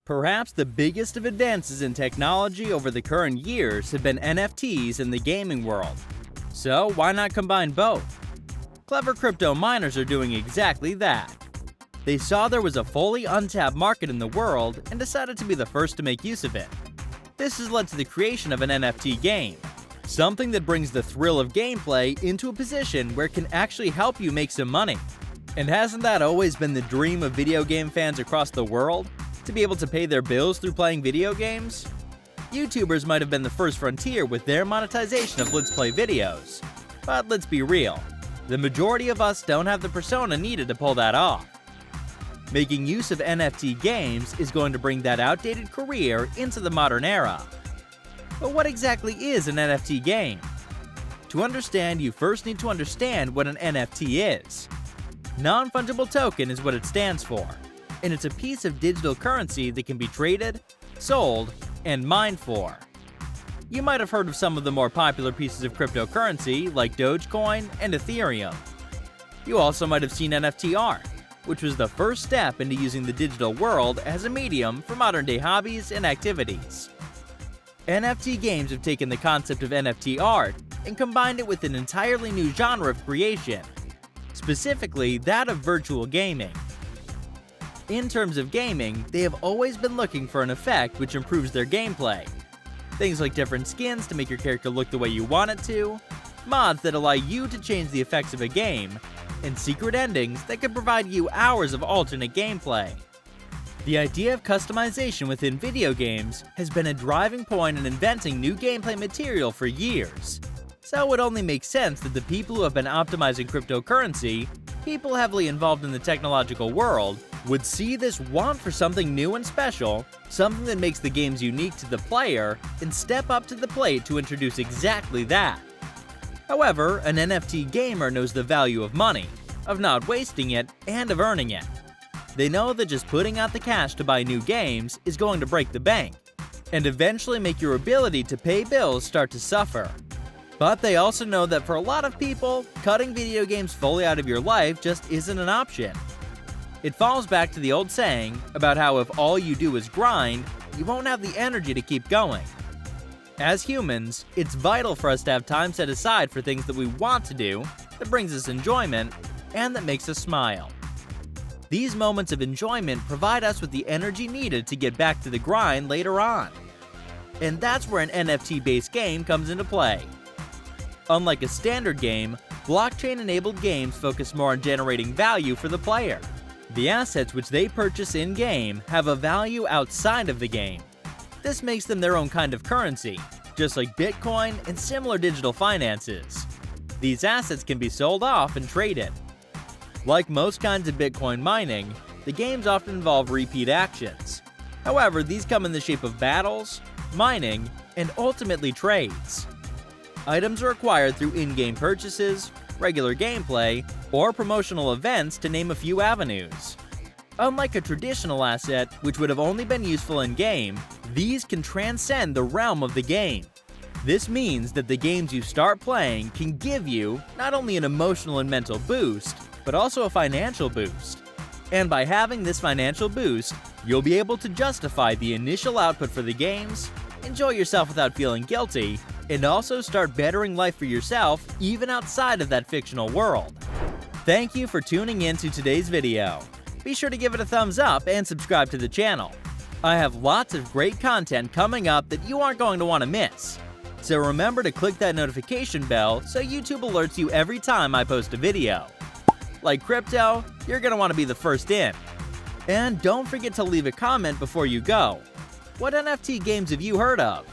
Perhaps the biggest of advances in technology over the current years have been NFTs in the gaming world. So why not combine both? Clever crypto miners are doing exactly that. They saw there was a fully untapped market in the world and decided to be the first to make use of it. This has led to the creation of an NFT game, something that brings the thrill of gameplay into a position where it can actually help you make some money. And hasn't that always been the dream of video game fans across the world? To be able to pay their bills through playing video games? YouTubers might have been the first frontier with their monetization of Let's Play videos. But let's be real, the majority of us don't have the persona needed to pull that off. Making use of NFT games is going to bring that outdated career into the modern era. But what exactly is an NFT game? To understand, you first need to understand what an NFT is. Non-fungible token is what it stands for, and it's a piece of digital currency that can be traded, sold, and mined for. You might have heard of some of the more popular pieces of cryptocurrency like Dogecoin and Ethereum. You also might have seen NFT art, which was the first step into using the digital world as a medium for modern-day hobbies and activities. NFT games have taken the concept of NFT art and combined it with an entirely new genre of creation, specifically that of virtual gaming. In terms of gaming, they have always been looking for an effect which improves their gameplay. Things like different skins to make your character look the way you want it to, mods that allow you to change the effects of a game, and secret endings that can provide you hours of alternate gameplay. The idea of customization within video games has been a driving point in inventing new gameplay material for years. So it only makes sense that the people who have been optimizing cryptocurrency, people heavily involved in the technological world, would see this want for something new and special, something that makes the games unique to the player, and step up to the plate to introduce exactly that. However, an NFT gamer knows the value of money, of not wasting it, and of earning it. They know that just putting out the cash to buy new games is going to break the bank, and eventually make your ability to pay bills start to suffer. But they also know that for a lot of people, cutting video games fully out of your life just isn't an option. It falls back to the old saying about how if all you do is grind, you won't have the energy to keep going. As humans, it's vital for us to have time set aside for things that we want to do, that brings us enjoyment, and that makes us smile. These moments of enjoyment provide us with the energy needed to get back to the grind later on. And that's where an NFT-based game comes into play. Unlike a standard game, blockchain-enabled games focus more on generating value for the player. The assets which they purchase in-game have a value outside of the game. This makes them their own kind of currency, just like Bitcoin and similar digital finances. These assets can be sold off and traded. Like most kinds of Bitcoin mining, the games often involve repeat actions. However, these come in the shape of battles, mining, and ultimately trades. Items are acquired through in-game purchases, regular gameplay, or promotional events to name a few avenues. Unlike a traditional asset, which would have only been useful in-game, these can transcend the realm of the game. This means that the games you start playing can give you not only an emotional and mental boost, but also a financial boost. And by having this financial boost, you'll be able to justify the initial output for the games, enjoy yourself without feeling guilty, and also start bettering life for yourself even outside of that fictional world. Thank you for tuning in to today's video. Be sure to give it a thumbs up and subscribe to the channel. I have lots of great content coming up that you aren't going to want to miss. So remember to click that notification bell so YouTube alerts you every time I post a video. Like crypto, you're going to want to be the first in. And don't forget to leave a comment before you go. What NFT games have you heard of?